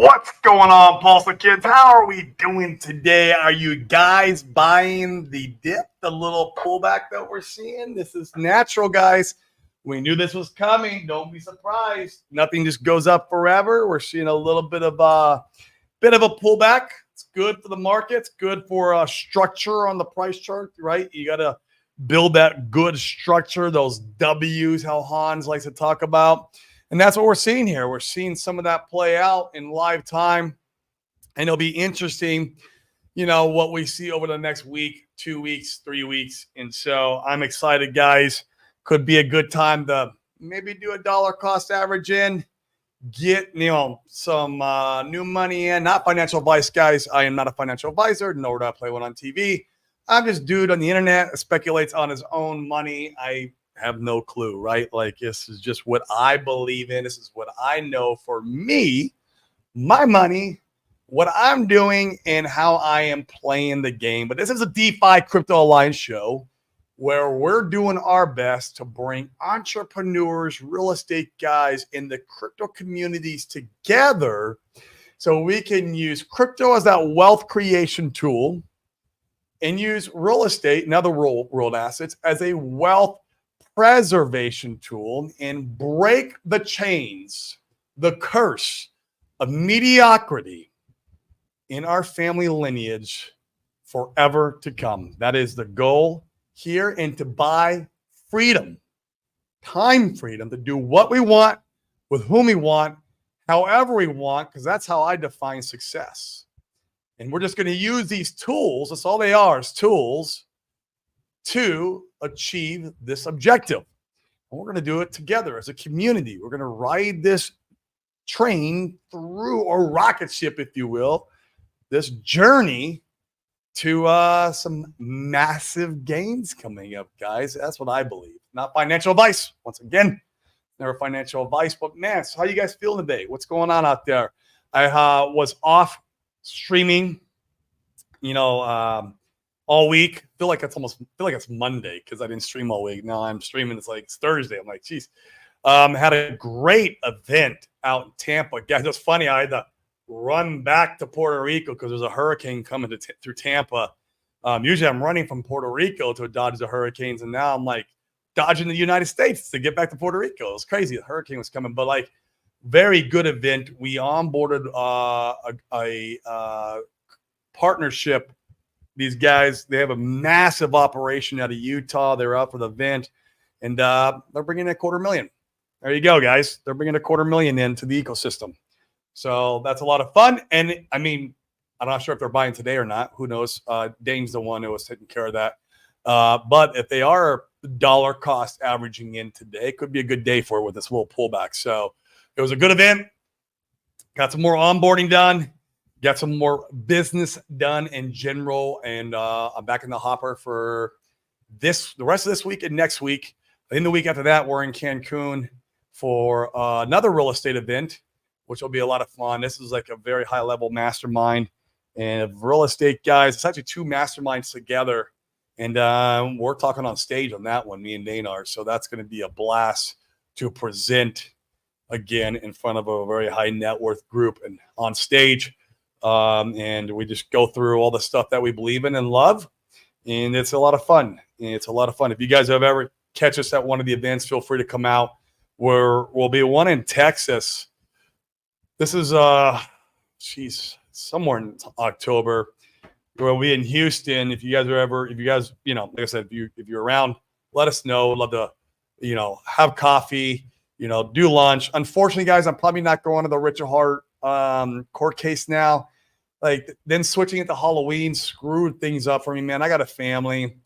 What's going on, Pulsar Kids? How are we doing today? Are you guys buying the dip, the little pullback that we're seeing? This is natural, guys. We knew this was coming. Don't be surprised. Nothing just goes up forever. We're seeing a little bit of a pullback. It's good for the market. It's good for structure on the price chart, right? You got to build that good structure, those W's, how Hans likes to talk about. And that's what we're seeing here. We're seeing some of that play out in live time. And it'll be interesting, what we see over the next week, 2 weeks, 3 weeks. And so I'm excited, guys. Could be a good time to maybe do a dollar cost average in, get, some new money in. Not financial advice, guys. I am not a financial advisor, nor do I play one on TV. I'm just dude on the internet that speculates on his own money. I have no clue, right? Like, this is just what I believe in. This is what I know for me, my money, what I'm doing, and how I am playing the game. But this is a DeFi Crypto Alliance show where we're doing our best to bring entrepreneurs, real estate guys in the crypto communities together so we can use crypto as that wealth creation tool and use real estate and other world assets as a wealth preservation tool and break the chains, the curse of mediocrity in our family lineage forever to come. That is the goal here, and to buy freedom, time freedom to do what we want, with whom we want, however we want, because that's how I define success. And we're just going to use these tools, that's all they are, is tools, to achieve this objective. And we're going to do it together as a community. We're going to ride this train through, or rocket ship, if you will, this journey to some massive gains coming up, guys. That's what I believe. Not financial advice. Once again, never financial advice. But man, so how you guys feeling today? What's going on out there? I was off streaming, all week. Feel like it's Monday because I didn't stream all week. Now I'm streaming. It's Thursday. I'm like, geez. Had a great event out in Tampa. Guys, it's funny. I had to run back to Puerto Rico because there's a hurricane coming through Tampa. Usually I'm running from Puerto Rico to dodge the hurricanes, and now I'm like dodging the United States to get back to Puerto Rico. It was crazy. The hurricane was coming, but very good event. We onboarded a partnership. These guys, they have a massive operation out of Utah. They're out for the event, and they're bringing in $250,000. There you go, guys. They're bringing $250,000 into the ecosystem. So that's a lot of fun. And I mean, I'm not sure if they're buying today or not. Who knows? Dane's the one who was taking care of that. But if they are dollar cost averaging in today, it could be a good day for it with this little pullback. So it was a good event. Got some more onboarding done. Got some more business done in general, and I'm back in the hopper for the rest of this week and next week. In the week after that, we're in Cancun for another real estate event, which will be a lot of fun. This is like a very high-level mastermind and of real estate guys. It's actually two masterminds together, and we're talking on stage on that one, me and Dane are. So that's going to be a blast to present again in front of a very high net worth group and on stage. And we just go through all the stuff that we believe in and love. And it's a lot of fun. If you guys have ever catch us at one of the events, feel free to come out. We'll be one in Texas. This is, somewhere in October. We'll be in Houston. If you guys, like I said, if you're around, let us know. Love to, have coffee, do lunch. Unfortunately, guys, I'm probably not going to the Richard Hart court case now. Then switching it to Halloween screwed things up for me, man. I got a family.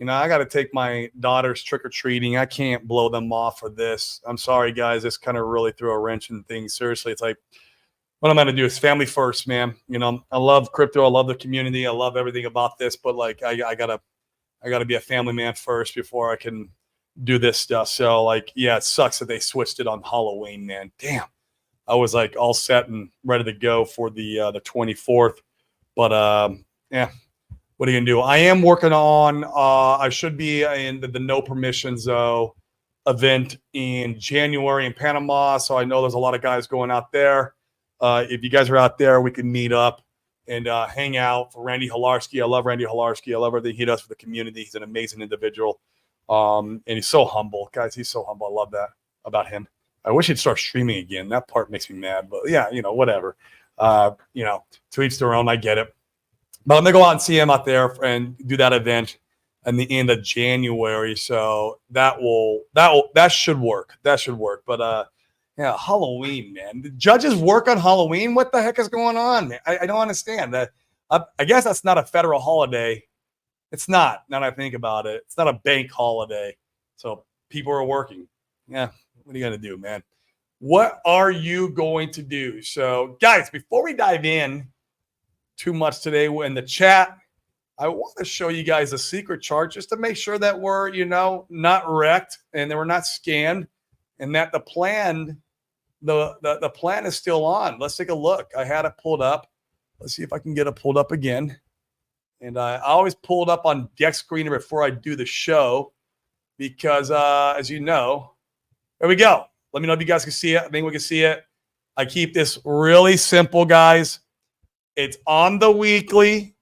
I got to take my daughters trick-or-treating. I can't blow them off for this. I'm sorry, guys. This kind of really threw a wrench in things. Seriously, it's like, what I'm going to do is family first, man. I love crypto. I love the community. I love everything about this. But, I got to be a family man first before I can do this stuff. So, it sucks that they switched it on Halloween, man. Damn. I was all set and ready to go for the 24th, but what are you gonna do? I am working on. I should be in the No Permissions event in January in Panama, so I know there's a lot of guys going out there. If you guys are out there, we can meet up and hang out. For Randy Halarski, I love Randy Halarski. I love everything he does for the community. He's an amazing individual. And he's so humble. Guys, he's so humble. I love that about him. I wish he'd start streaming again. That part makes me mad. But yeah, whatever. To each their own. I get it. But I'm going to go out and see him out there and do that event in the end of January. So that should work. That should work. But yeah, Halloween, man. The judges work on Halloween. What the heck is going on, man? I don't understand that. I guess that's not a federal holiday. It's not. Now that I think about it, it's not a bank holiday. So people are working. Yeah. What are you going to do, man? What are you going to do? So, guys, before we dive in too much today in the chat, I want to show you guys a secret chart just to make sure that we're, not wrecked and that we're not scanned and that the plan is still on. Let's take a look. I had it pulled up. Let's see if I can get it pulled up again. And I always pull it up on Deck Screener before I do the show because, as you know, there we go. Let me know if you guys can see it. I think we can see it. I keep this really simple, guys. It's on the weekly,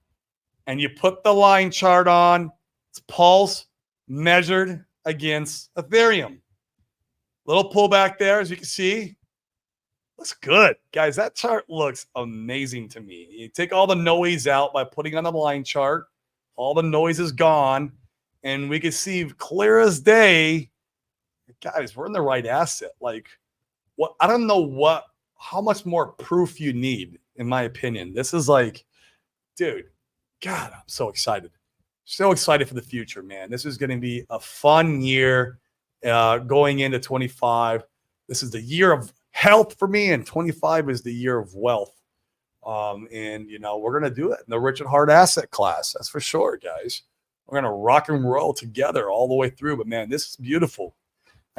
and you put the line chart on. It's pulse measured against Ethereum. Little pullback there, as you can see. Looks good. Guys, that chart looks amazing to me. You take all the noise out by putting on the line chart. All the noise is gone, and we can see clear as day. Guys, we're in the right asset. Like, what? I don't know how much more proof you need, in my opinion. This is like, dude, God, I'm so excited. So excited for the future, man. This is going to be a fun year going into 25. This is the year of health for me, and 25 is the year of wealth. And, we're going to do it in the rich and hard asset class. That's for sure, guys. We're going to rock and roll together all the way through. But, man, this is beautiful.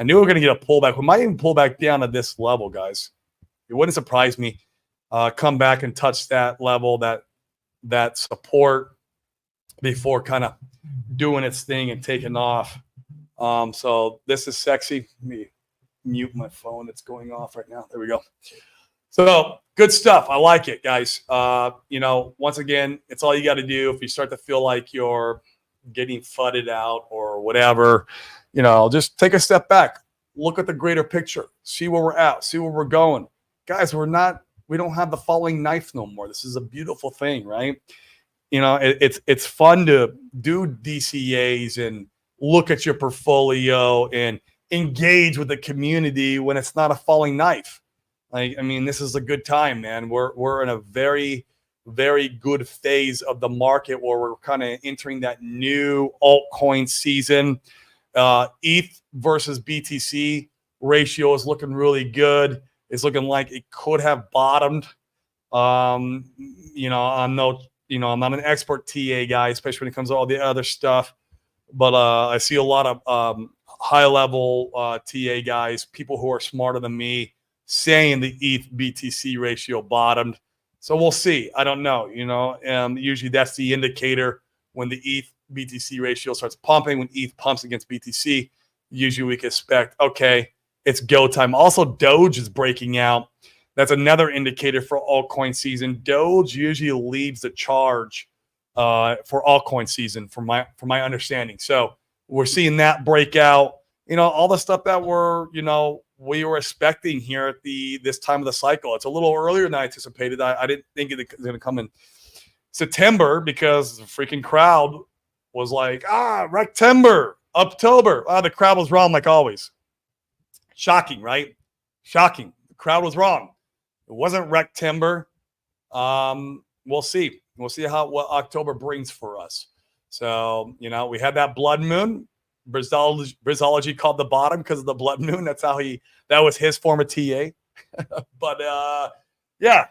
I knew we were going to get a pullback. We might even pull back down to this level, guys. It wouldn't surprise me. Come back and touch that level, that support before kind of doing its thing and taking off. So this is sexy. Let me mute my phone. It's going off right now. There we go. So good stuff. I like it, guys. Once again, it's all you got to do. If you start to feel like you're getting fudded out or whatever, just take a step back, look at the greater picture, see where we're at, see where we're going. Guys, we don't have the falling knife no more. This is a beautiful thing, right? It's fun to do DCAs and look at your portfolio and engage with the community when it's not a falling knife. This is a good time, man. We're in a very, very good phase of the market where we're kind of entering that new altcoin season. ETH versus BTC ratio is looking really good. It's looking like it could have bottomed. I'm not an expert TA guy, especially when it comes to all the other stuff. But I see a lot of high-level TA guys, people who are smarter than me, saying the ETH BTC ratio bottomed. So we'll see. I don't know. Usually that's the indicator when the ETH BTC ratio starts pumping. When ETH pumps against BTC, usually we can expect, okay, it's go time. Also, Doge is breaking out. That's another indicator for altcoin season. Doge usually leads the charge for altcoin season, from my understanding. So we're seeing that break out. All the stuff that we were expecting here at this time of the cycle. It's a little earlier than I anticipated. I didn't think it was going to come in September because the freaking crowd was like, Rectember, October. The crowd was wrong like always. Shocking, right? Shocking. The crowd was wrong. It wasn't Rectember. We'll see. We'll see what October brings for us. So, we had that blood moon. Brizology called the bottom because of the blood moon. That was his form of TA. But yeah,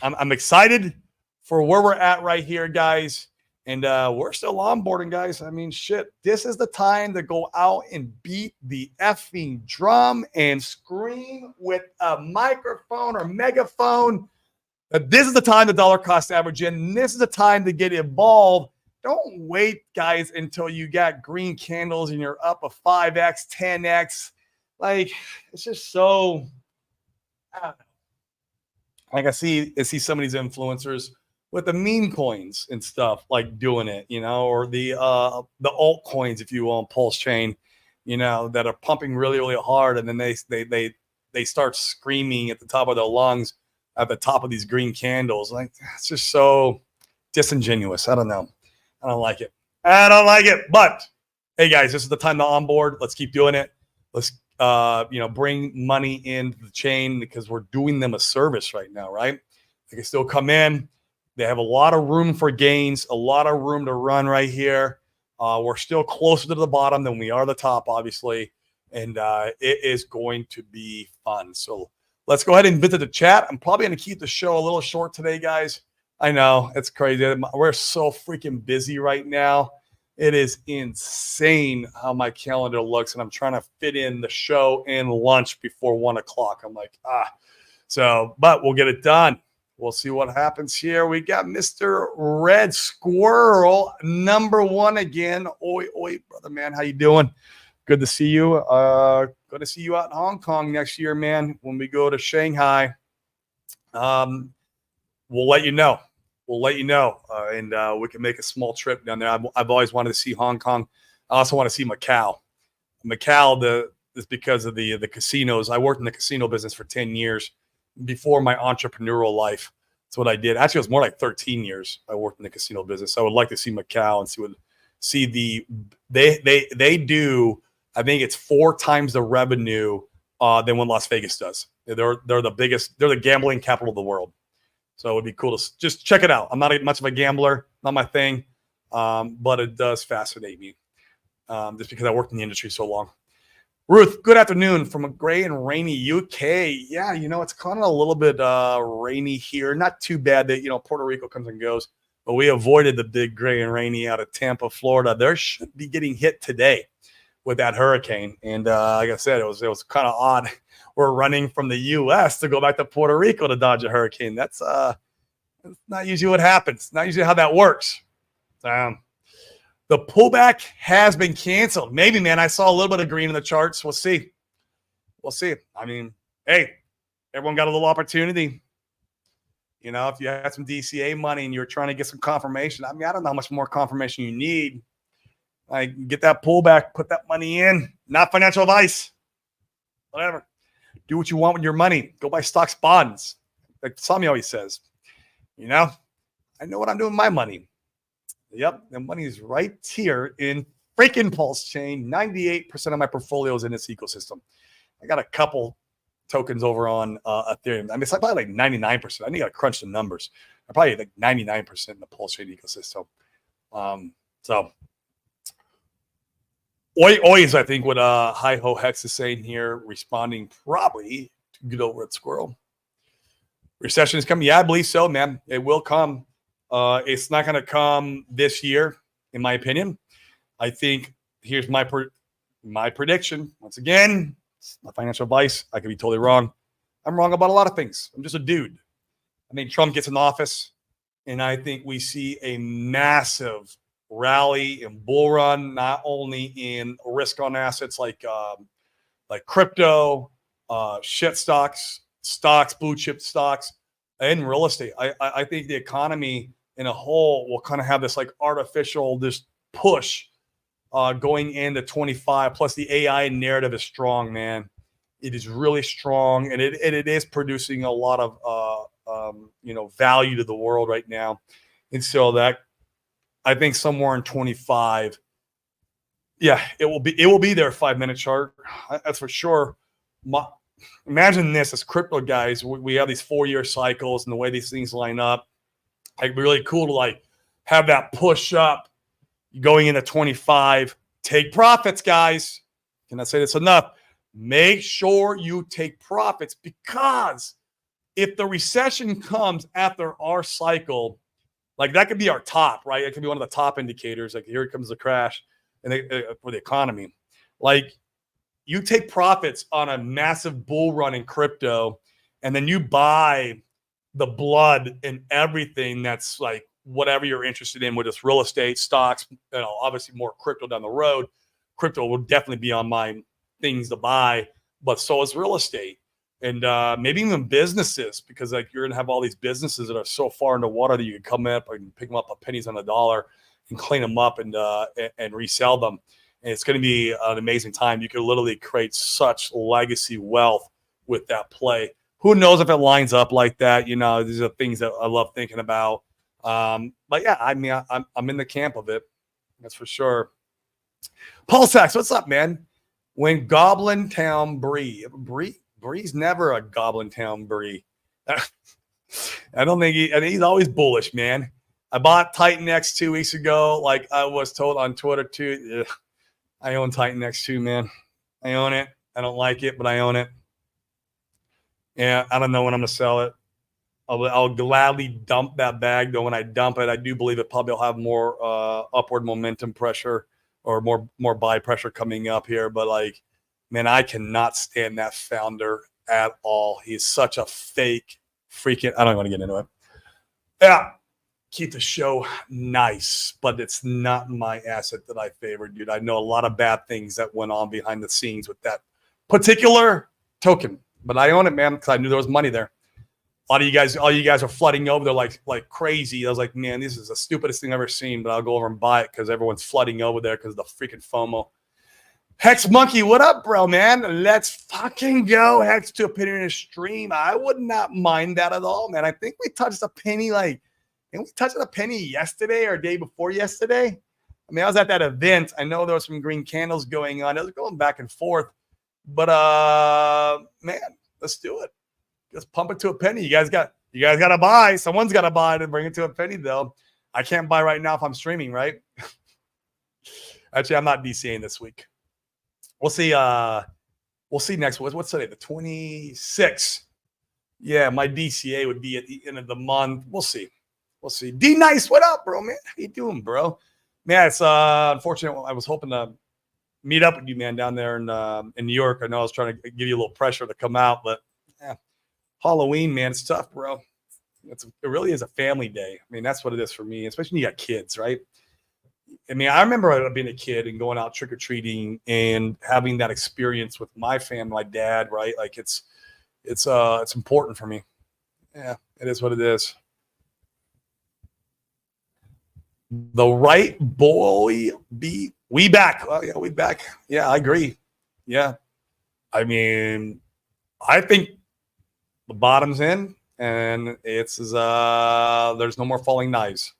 I'm excited for where we're at right here, guys. And we're still onboarding, guys. Shit, this is the time to go out and beat the effing drum and scream with a microphone or megaphone. This is the time to dollar cost average in. This is the time to get involved. Don't wait, guys, until you got green candles and you're up a 5x, 10x. It's just so, I don't know. Like I see some of these influencers with the meme coins and stuff like doing it, or the altcoins, if you will, on Pulse Chain, that are pumping really, really hard, and then they start screaming at the top of their lungs at the top of these green candles. Like, it's just so disingenuous. I don't know. I don't like it. But hey, guys, this is the time to onboard. Let's keep doing it. Let's bring money into the chain because we're doing them a service right now, right? They can still come in. They have a lot of room for gains, a lot of room to run right here. We're still closer to the bottom than we are the top, obviously, and it is going to be fun. So let's go ahead and visit the chat. I'm probably going to keep the show a little short today, guys. I know it's crazy. We're so freaking busy right now. It is insane how my calendar looks, and I'm trying to fit in the show and lunch before 1 o'clock. I'm like, but we'll get it done. We'll see what happens here. We got Mr. Red Squirrel, #1 again. Oi, brother, man. How you doing? Good to see you. Good to see you out in Hong Kong next year, man, when we go to Shanghai. We'll let you know. And we can make a small trip down there. I've always wanted to see Hong Kong. I also want to see Macau. Is because of the casinos. I worked in the casino business for 10 years before my entrepreneurial life. That's what I did. Actually, it was more like 13 years I worked in the casino business. I would like to see Macau and they do. I think it's 4 times the revenue than what Las Vegas does. They're the biggest. They're the gambling capital of the world. So it would be cool to just check it out. I'm not much of a gambler, not my thing, but it does fascinate me just because I worked in the industry so long. Ruth, good afternoon from a gray and rainy UK. Yeah, it's kind of a little bit rainy here. Not too bad that, Puerto Rico comes and goes, but we avoided the big gray and rainy out of Tampa, Florida. They should be getting hit today with that hurricane. And like I said, it was kind of odd. We're running from the U.S. to go back to Puerto Rico to dodge a hurricane. That's not usually what happens. Not usually how that works. The pullback has been canceled. Maybe, man. I saw a little bit of green in the charts. We'll see. I mean, hey, everyone got a little opportunity. If you had some DCA money and you're trying to get some confirmation, I don't know how much more confirmation you need. Like, get that pullback, put that money in. Not financial advice. Whatever. Do what you want with your money. Go buy stocks, bonds. Like Sami always says. I know what I'm doing with my money. Yep, the money is right here in freaking Pulse Chain. 98% of my portfolio is in this ecosystem. I got a couple tokens over on Ethereum. It's probably like 99%. I need to crunch the numbers. I'm probably like 99% in the Pulse Chain ecosystem. Ois, I think what Hi-Ho Hex is saying here, responding probably to good old Red Squirrel. Recession is coming. Yeah, I believe so, man. It will come. It's not going to come this year, in my opinion. I think here's my prediction. Once again, it's not financial advice. I could be totally wrong. I'm wrong about a lot of things. I'm just a dude. I think Trump gets in office, and I think we see a massive rally and bull run, not only in risk on assets like crypto, shit stocks, blue chip stocks, and real estate. I think the economy in a whole will kind of have this like artificial this push going into 25. Plus the AI narrative is strong, man. It is really strong, and it is producing a lot of value to the world right now. And so that I think somewhere in 25, yeah, it will be their 5-minute chart. That's for sure. Imagine this as crypto guys. We have these 4-year cycles, and the way these things line up, like really cool to like have that push up going into 25. Take profits, guys. Can I say this enough? Make sure you take profits, because if the recession comes after our cycle, like that could be our top, right? It could be one of the top indicators. Like here comes the crash for the economy. Like you take profits on a massive bull run in crypto, and then you buy the blood and everything that's like whatever you're interested in, whether it's real estate, stocks, obviously more crypto down the road. Crypto will definitely be on my things to buy, but so is real estate. and maybe even businesses, because like you're gonna have all these businesses that are so far in the water that you can come up and pick them up at pennies on the dollar and clean them up and resell them. And it's going to be an amazing time. You could literally create such legacy wealth with that play. Who knows if it lines up like that? You know, these are things that I love thinking about. But yeah, I mean, I'm in the camp of it. That's for sure. Paul Sachs, what's up, man? When Goblin Town Bree's never a Goblin Town Bree. I don't think I think he's always bullish, man. I bought Titan X 2 weeks ago, like I was told on Twitter too. Ugh. I own Titan X 2, man. I own it. I don't like it, but I own it. Yeah, I don't know when I'm gonna sell it. I'll gladly dump that bag, though. When I dump it, I do believe it probably will have more upward momentum pressure or more buy pressure coming up here. But like, man, I cannot stand that founder at all. He's such a fake freaking. I don't want to get into it. Yeah, keep the show nice, but it's not my asset that I favor, dude. I know a lot of bad things that went on behind the scenes with that particular token, but I own it, man, because I knew there was money there. All you guys are flooding over there like crazy. I was like, man, this is the stupidest thing I've ever seen, but I'll go over and buy it because everyone's flooding over there because of the freaking FOMO. Hex Monkey, what up, bro, man? Let's fucking go. Hex to a penny in a stream. I would not mind that at all, man. I think we touched a penny we touched a penny yesterday or day before yesterday. I mean, I was at that event. I know there was some green candles going on. It was going back and forth. But man, let's do it. Just pump it to a penny. You guys got to buy. Someone's got to buy to bring it to a penny, though. I can't buy right now if I'm streaming, right? Actually, I'm not DCAing this week. We'll see. We'll see next week. What's today? The 26th. Yeah, my DCA would be at the end of the month. We'll see. We'll see. D Nice, what up, bro, man? How you doing, bro? Man, it's unfortunate. I was hoping to meet up with you, man, down there in New York. I know I was trying to give you a little pressure to come out, but yeah, Halloween, man, it's tough, bro. It really is a family day. I mean, that's what it is for me, especially when you got kids, right? I mean, I remember being a kid and going out trick-or-treating and having that experience with my family, my dad, right? Like it's important for me. Yeah, it is what it is. The right boy be we back. Oh yeah, we back. Yeah, I agree. Yeah. I mean, I think the bottom's in and it's there's no more falling knives.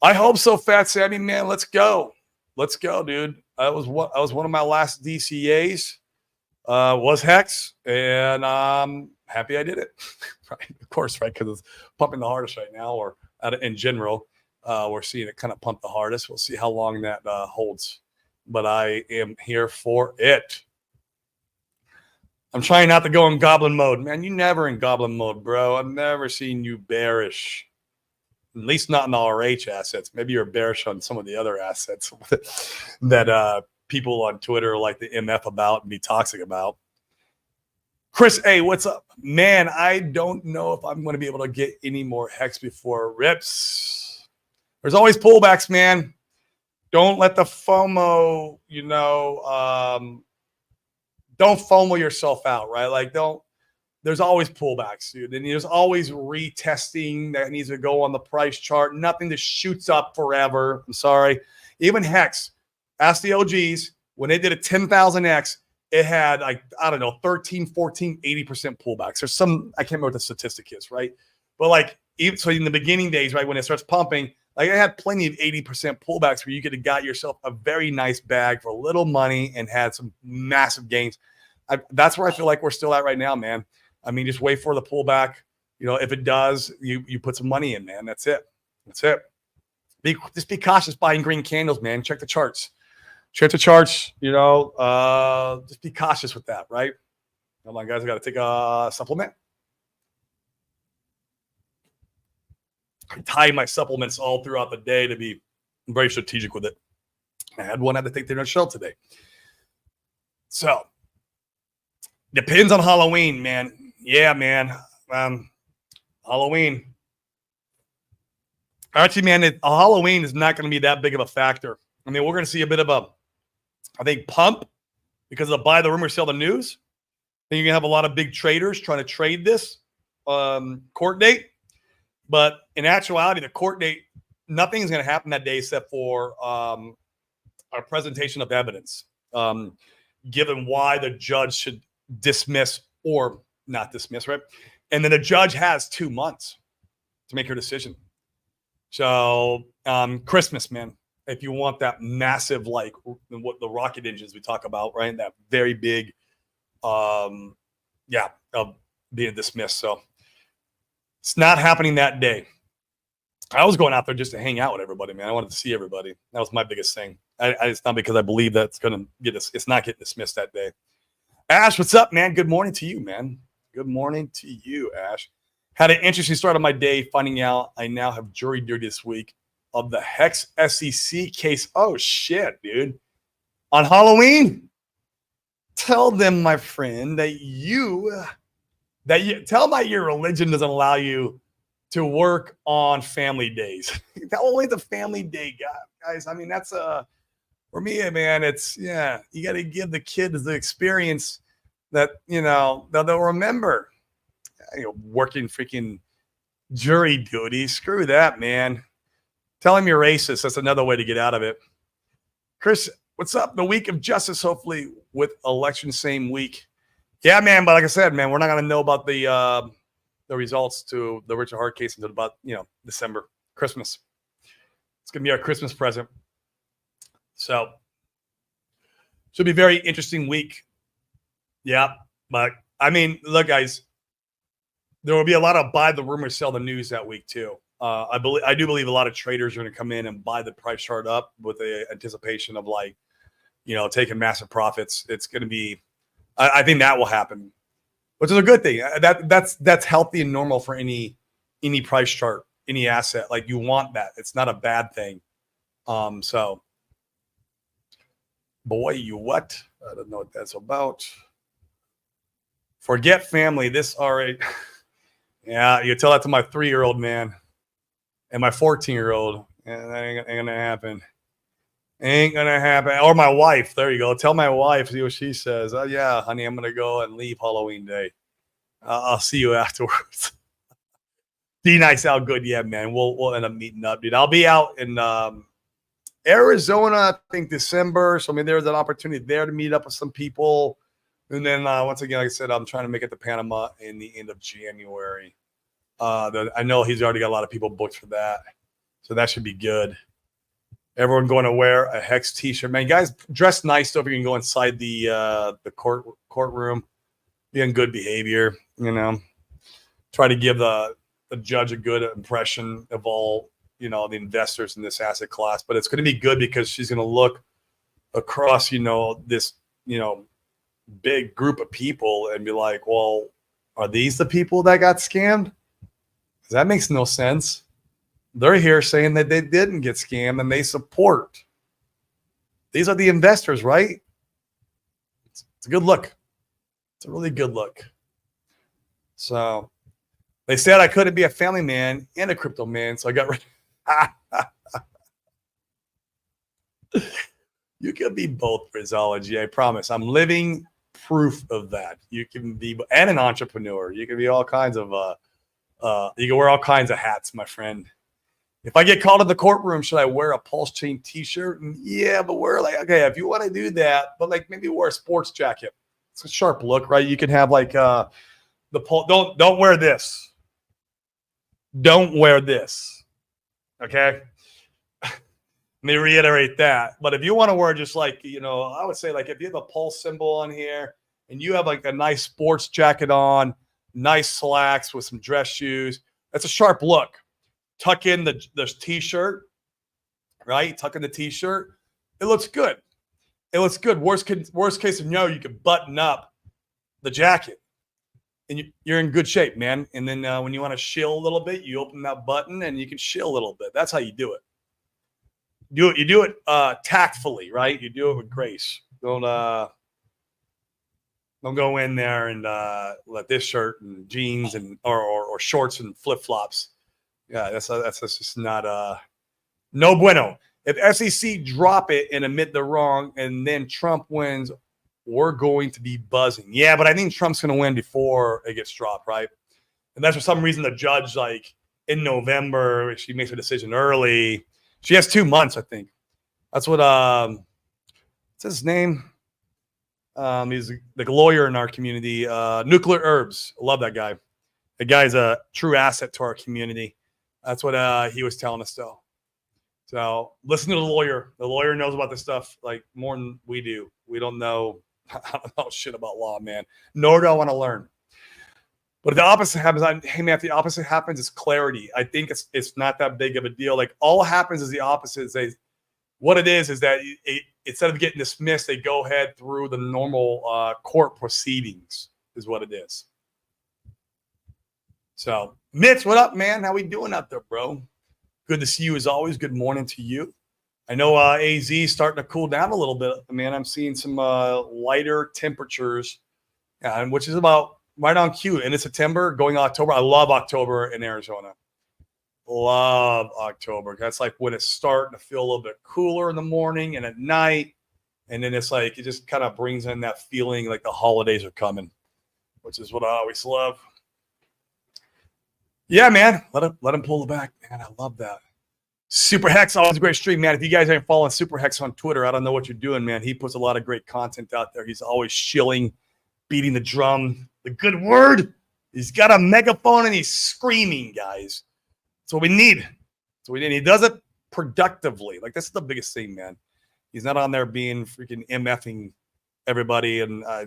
I hope so, Fat Sammy, man. Let's go. Let's go, dude. I was one of my last DCAs. Was Hex, and I'm happy I did it. Right, of course, right, because it's pumping the hardest right now, or in general, we're seeing it kind of pump the hardest. We'll see how long that holds, but I am here for it. I'm trying not to go in goblin mode, man. You never in goblin mode, bro. I've never seen you bearish. At least not in the RH assets. Maybe you're bearish on some of the other assets that people on Twitter like to MF about and be toxic about. Chris A, what's up? Man, I don't know if I'm going to be able to get any more Hex before rips. There's always pullbacks, man. Don't let the FOMO, don't FOMO yourself out, right? Like, there's always pullbacks, dude. And there's always retesting that needs to go on the price chart. Nothing that shoots up forever. I'm sorry. Even Hex, ask the OGs, when they did a 10,000X, it had like, I don't know, 13, 14, 80% pullbacks. There's some, I can't remember what the statistic is, right? But like, even so in the beginning days, right, when it starts pumping, like I had plenty of 80% pullbacks where you could have got yourself a very nice bag for little money and had some massive gains. That's where I feel like we're still at right now, man. I mean, just wait for the pullback. If it does, you put some money in, man. That's it. That's it. Just be cautious buying green candles, man. Check the charts. Check the charts. Just be cautious with that, right? Hold on, guys. I got to take a supplement. I tie my supplements all throughout the day to be very strategic with it. I had one I had to take to the shell today. So, depends on Halloween, man. Yeah, man. Halloween. Actually, man, Halloween is not going to be that big of a factor. I mean, we're going to see a bit of a, I think, pump because of the buy the rumor, sell the news. think you're going to have a lot of big traders trying to trade this court date. But in actuality, the court date, nothing's going to happen that day except for a presentation of evidence, given why the judge should dismiss or not dismiss, right? And then the judge has 2 months to make her decision. So Christmas, man, if you want that massive, like what the rocket engines we talk about, right? That very big, of being dismissed. So it's not happening that day. I was going out there just to hang out with everybody, man. I wanted to see everybody. That was my biggest thing. It's not because I believe that it's going to get this. It's not getting dismissed that day. Ash, what's up, man? Good morning to you, man. Good morning to you, Ash. Had an interesting start of my day finding out I now have jury duty this week of the Hex SEC case. Oh, shit, dude. On Halloween? Tell them, my friend, that tell them that your religion doesn't allow you to work on family days. Only the family day guys. I mean, that's for me, man, it's, you got to give the kids the experience that, that they'll remember. Working freaking jury duty. Screw that, man. Tell him you're racist. That's another way to get out of it. Chris, what's up? The week of justice, hopefully with election same week. Yeah, man. But like I said, man, we're not going to know about the results to the Richard Hart case until about, December, Christmas. It's going to be our Christmas present. So should be a very interesting week. Yeah. But I mean, look, guys, there will be a lot of buy the rumor, sell the news that week too. I do believe a lot of traders are going to come in and buy the price chart up with the anticipation of taking massive profits. It's going to be, I think that will happen, which is a good thing. That's healthy and normal for any price chart, any asset. Like you want that. It's not a bad thing. So boy, you what? I don't know what that's about. Forget family. This already. Yeah, you tell that to my 3-year-old, man, and my 14-year-old. Yeah, that ain't gonna happen. Ain't gonna happen. Or my wife. There you go. Tell my wife. See what she says. Oh yeah, honey, I'm gonna go and leave Halloween Day. I'll see you afterwards. Be nice, out good. Yeah, man. We'll end up meeting up, dude. I'll be out in Arizona, I think December. So I mean, there's an opportunity there to meet up with some people. And then once again, like I said, I'm trying to make it to Panama in the end of January. I know he's already got a lot of people booked for that. So that should be good. Everyone going to wear a Hex t-shirt. Man, guys, dress nice so if you can go inside the courtroom. Be in good behavior, Try to give the judge a good impression of all, the investors in this asset class. But it's going to be good because she's going to look across, this, big group of people and be like, well, are these the people that got scammed? Because that makes no sense. They're here saying that they didn't get scammed and they support. These are the investors, right? It's a good look. It's a really good look. So they said I couldn't be a family man and a crypto man, so I got rid. You can be both, Rizology. I promise. I'm living proof of that. You can be and an entrepreneur. You can be all kinds of you can wear all kinds of hats, my friend. If I get called in the courtroom, should I wear a Pulse Chain t-shirt? Yeah, but wear if you want to do that, but maybe wear a sports jacket. It's a sharp look, right? You can have the don't wear this. Don't wear this. Okay. Let me reiterate that. But if you want to wear just I would say if you have a Pulse symbol on here and you have a nice sports jacket on, nice slacks with some dress shoes, that's a sharp look. Tuck in the t-shirt, right? Tuck in the t-shirt. It looks good. It looks good. Worst case scenario, you could button up the jacket and you're in good shape, man. And then when you want to shill a little bit, you open that button and you can shill a little bit. That's how you do it. You do it tactfully, right? You do it with grace. Don't go in there and let this shirt and jeans and or shorts and flip flops. Yeah, that's just not no bueno. If SEC drop it and admit they're wrong, and then Trump wins, we're going to be buzzing. Yeah, but I think Trump's going to win before it gets dropped, right? And that's for some reason the judge, like in November, she makes a decision early. She has 2 months, I think. That's what what's his name? He's the lawyer in our community. Nuclear Herbs. I love that guy. The guy's a true asset to our community. That's what he was telling us, though. So listen to the lawyer. The lawyer knows about this stuff like more than we do. We don't know. I don't know shit about law, man. Nor do I want to learn. But if the opposite happens, hey man, if the opposite happens, it's clarity. I think it's not that big of a deal. Like all happens is the opposite. What it is that instead of getting dismissed, they go ahead through the normal court proceedings. Is what it is. So, Mitch, what up, man? How we doing out there, bro? Good to see you as always. Good morning to you. I know AZ is starting to cool down a little bit, man. I'm seeing some lighter temperatures, which is about right on cue. Into September, going October. I love October in Arizona. Love October. That's like when it's starting to feel a little bit cooler in the morning and at night. And then it's like, it just kind of brings in that feeling like the holidays are coming, which is what I always love. Yeah, man. Let him pull it back, man. I love that. Super Hex, always a great stream, man. If you guys ain't following Super Hex on Twitter, I don't know what you're doing, man. He puts a lot of great content out there. He's always shilling, beating the drum, the good word. He's got a megaphone and he's screaming, guys. That's what we need. That's what we need. He does it productively. Like, this is the biggest thing, man. He's not on there being freaking MFing everybody, and I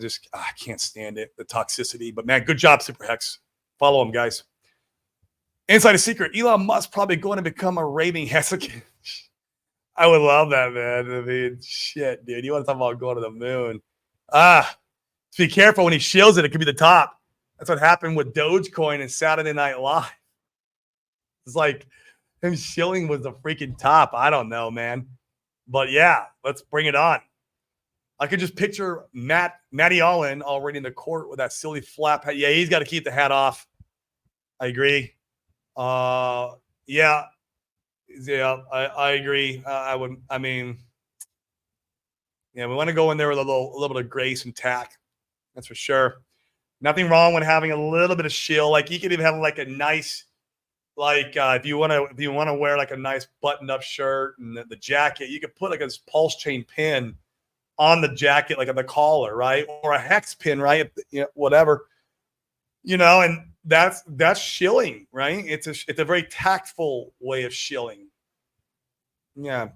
can't stand it, the toxicity. But, man, good job, Super Hex. Follow him, guys. Inside a secret, Elon Musk probably going to become a raving Hessican. I would love that, man. I mean, shit, dude. You want to talk about going to the moon. Be careful when he shills it. It could be the top. That's what happened with Dogecoin and Saturday Night Live. It's like him shilling was the freaking top. I don't know, man. But, yeah, let's bring it on. I could just picture Matty Allen already in the court with that silly flap hat. Yeah, he's got to keep the hat off. I agree. I agree. We want to go in there with a little bit of grace and tact. That's for sure. Nothing wrong with having a little bit of shill. Like, you could even have like a nice, if you want to wear like a nice buttoned up shirt and the jacket, you could put like a pulse chain pin on the jacket, like on the collar, right? Or a hex pin, right? Whatever, and that's shilling, right? It's a very tactful way of shilling. Yeah.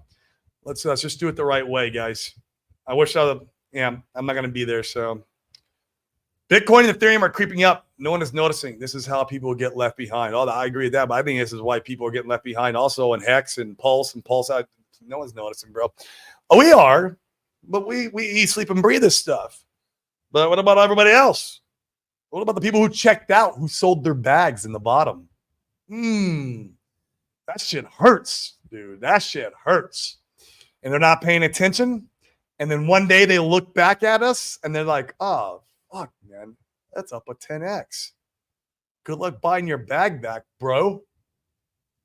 Let's just do it the right way, guys. I wish I'm not going to be there. So Bitcoin and Ethereum are creeping up. No one is noticing. This is how people get left behind. I agree with that, but I think this is why people are getting left behind also in Hex and Pulse out. No one's noticing, bro. Oh, we are, but we eat, sleep, and breathe this stuff. But what about everybody else? What about the people who checked out, who sold their bags in the bottom? That shit hurts, dude. That shit hurts. And they're not paying attention. And then one day they look back at us and they're like, oh, fuck, man. That's up a 10x. Good luck buying your bag back, bro.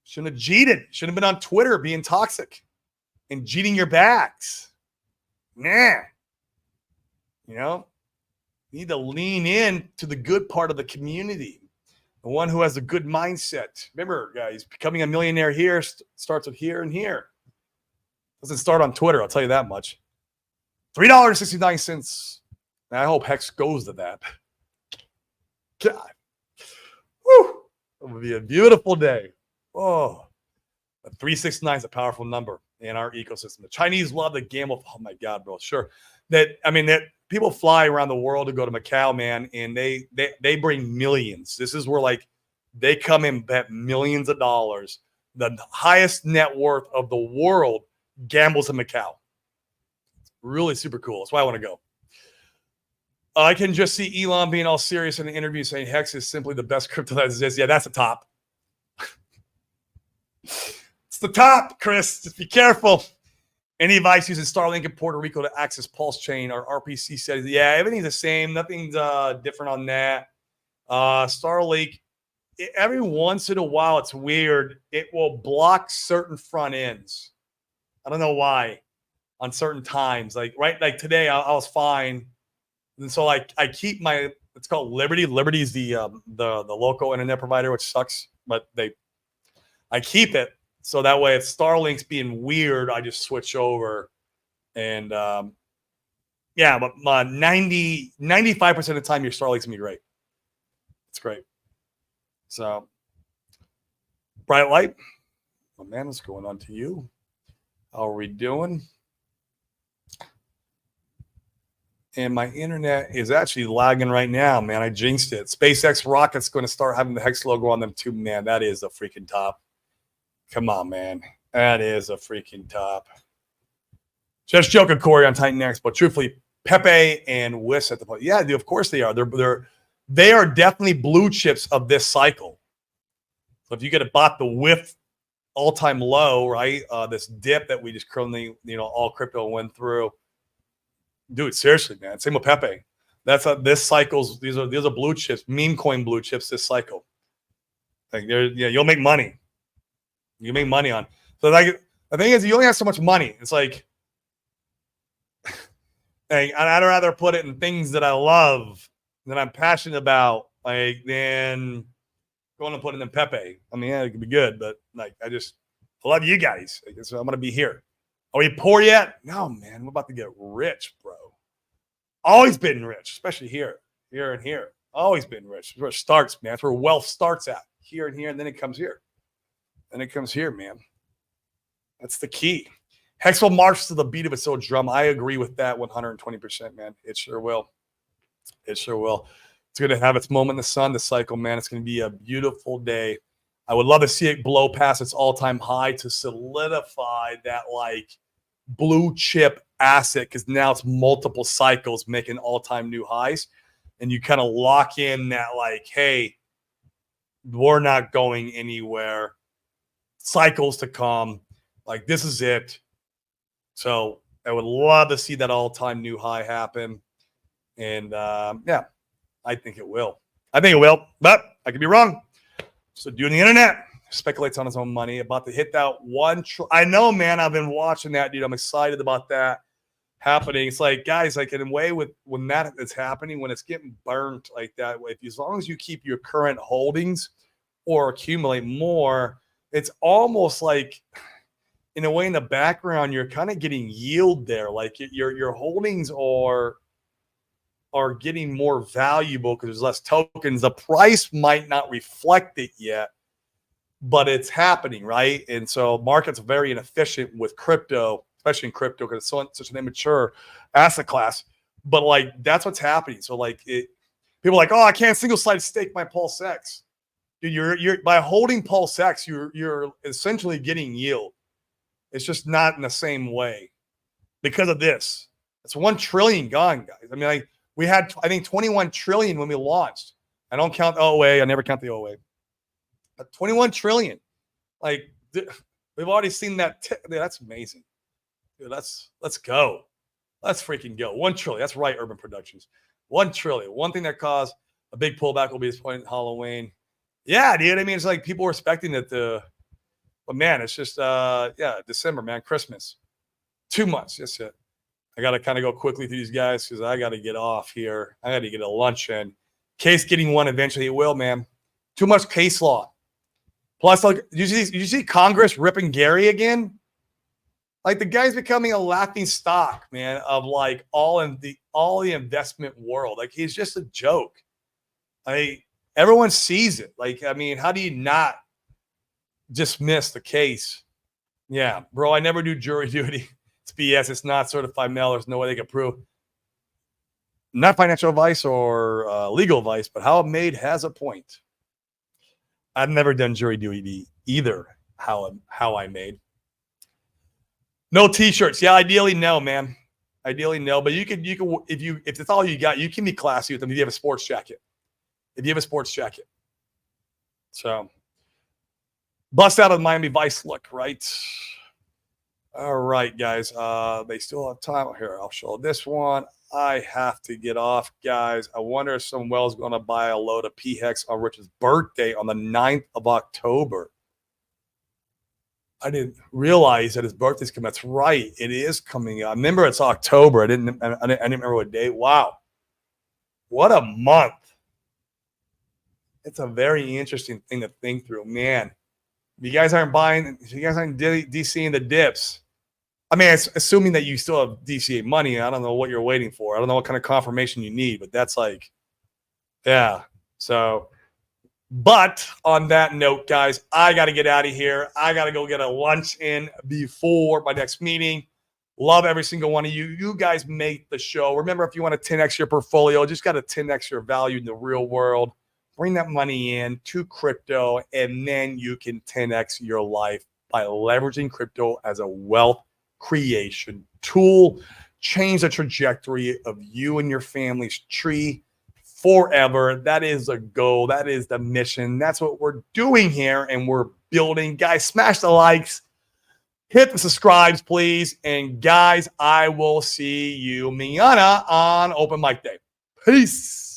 Shouldn't have cheated. Shouldn't have been on Twitter being toxic and cheating your bags. Nah. You need to lean in to the good part of the community, the one who has a good mindset. Remember, guys, becoming a millionaire here starts with here and here. Doesn't start on Twitter, I'll tell you that much. $3.69. I hope Hex goes to that. God. Woo! It would be a beautiful day. Oh, 369 is a powerful number in our ecosystem. The Chinese love to gamble. Oh, my God, bro. Sure. That people fly around the world to go to Macau, man, and they bring millions. This is where they come in, bet millions of dollars. The highest net worth of the world gambles in Macau. It's really super cool. That's why I want to go. I can just see Elon being all serious in the interview saying Hex is simply the best crypto that exists. Yeah, that's the top. It's the top, Chris. Just be careful. Any advice using Starlink in Puerto Rico to access Pulse Chain or RPC settings? Yeah, everything's the same. Nothing's different on that. Starlink, every once in a while, it's weird. It will block certain front ends. I don't know why on certain times. Like today, I was fine. And so I keep my, it's called Liberty. Liberty is the local internet provider, which sucks, but I keep it so that way if Starlink's being weird, I just switch over. And yeah, but 95% of the time your Starlink's gonna be great. It's great. So bright light. Oh man, what's going on to you? How are we doing? And my internet is actually lagging right now, man. I jinxed it. SpaceX rocket's going to start having the Hex logo on them too, man. That is a freaking top. Come on, man. That is a freaking top. Just joking, Corey, on Titan X, but truthfully, Pepe and Wiss at the point. Yeah, dude, of course they are. They are definitely blue chips of this cycle. So if you get a bought the whiff all-time low, right? This dip that we just currently, all crypto went through. Dude, seriously, man. Same with Pepe. That's this cycle's. These are blue chips, meme coin blue chips. This cycle, like you'll make money. You make money on. So like the thing is, you only have so much money. It's like, I'd rather put it in things that I love, that I'm passionate about, like than going to put it in Pepe. I mean, yeah, it could be good, but like I love you guys. So I'm gonna be here. Are we poor yet? No, man. We're about to get rich, bro. Always been rich, especially here and here. Always been rich. That's where it starts, man. That's where wealth starts at. Here and here, and then it comes here. Then it comes here, man. That's the key. Hex will march to the beat of its own drum. I agree with that 120%, man. It sure will. It sure will. It's going to have its moment in the sun, the cycle, man. It's going to be a beautiful day. I would love to see it blow past its all-time high to solidify that, like, blue chip asset, because now it's multiple cycles making all-time new highs. And you kind of lock in that, like, hey, we're not going anywhere. Cycles to come. Like, this is it. So I would love to see that all-time new high happen. And, yeah, I think it will. But I could be wrong. So doing the internet speculates on his own money, about to hit that I know, man. I've been watching that, dude. I'm excited about that happening. It's like, guys, like in a way, when that is happening, when it's getting burnt like that, as long as you keep your current holdings or accumulate more, it's almost like, in a way, in the background, you're kind of getting yield there. Like your holdings are getting more valuable because there's less tokens. The price might not reflect it yet, but it's happening, right? And so markets are very inefficient with crypto, especially in crypto, because it's such an immature asset class. But like that's what's happening. So like people are like, oh, I can't single side stake my Pulse X. Dude, you're by holding Pulse X, you're essentially getting yield. It's just not in the same way because of this. It's 1 trillion gone, guys. I mean, like we had, I think, 21 trillion when we launched. I don't count the OA. I never count the OA. But 21 trillion. Like, we've already seen that. That's amazing. Dude, let's go. Let's freaking go. 1 trillion. That's right, Urban Productions. 1 trillion. One thing that caused a big pullback will be this point in Halloween. Yeah, dude. I mean, it's like people were expecting that but man, it's just, December, man, Christmas. 2 months. That's it. I got to kind of go quickly through these guys because I got to get off here. I got to get a lunch in. Case getting one eventually. It will, man. Too much case law. Plus, like, did you see Congress ripping Gary again? Like the guy's becoming a laughing stock, man, of like all the investment world. Like he's just a joke. Everyone sees it. Like, I mean, how do you not dismiss the case? Yeah, bro, I never do jury duty. It's BS. It's not certified mail. There's no way they can prove. Not financial advice or legal advice, but how it made has a point. I've never done jury duty either. How I made. No t-shirts. Yeah, ideally no, man. Ideally no, but you could if it's all you got, you can be classy with them if you have a sports jacket. So bust out of the Miami Vice look, right? All right, guys. They still have time here. I'll show this one. I have to get off, guys. I wonder if someone is going to buy a load of PHEX on Rich's birthday on the 9th of October. I didn't realize that his birthday's coming. That's right. It is coming up. I remember it's October. I didn't remember what day. Wow. What a month. It's a very interesting thing to think through, man. If you guys aren't buying, if you guys aren't DCing the dips, I mean, it's assuming that you still have DCA money. I don't know what you're waiting for. I don't know what kind of confirmation you need, but that's like, yeah. So, but on that note, guys, I got to get out of here. I got to go get a lunch in before my next meeting. Love every single one of you. You guys make the show. Remember, if you want to 10x your portfolio, just got to 10x your value in the real world. Bring that money in to crypto, and then you can 10x your life by leveraging crypto as a wealth creation tool. Change the trajectory of you and your family's tree forever. That is the goal. That is the mission. That's what we're doing here, and we're building. Guys, smash the likes. Hit the subscribes, please. And guys, I will see you mañana on Open Mic Day. Peace.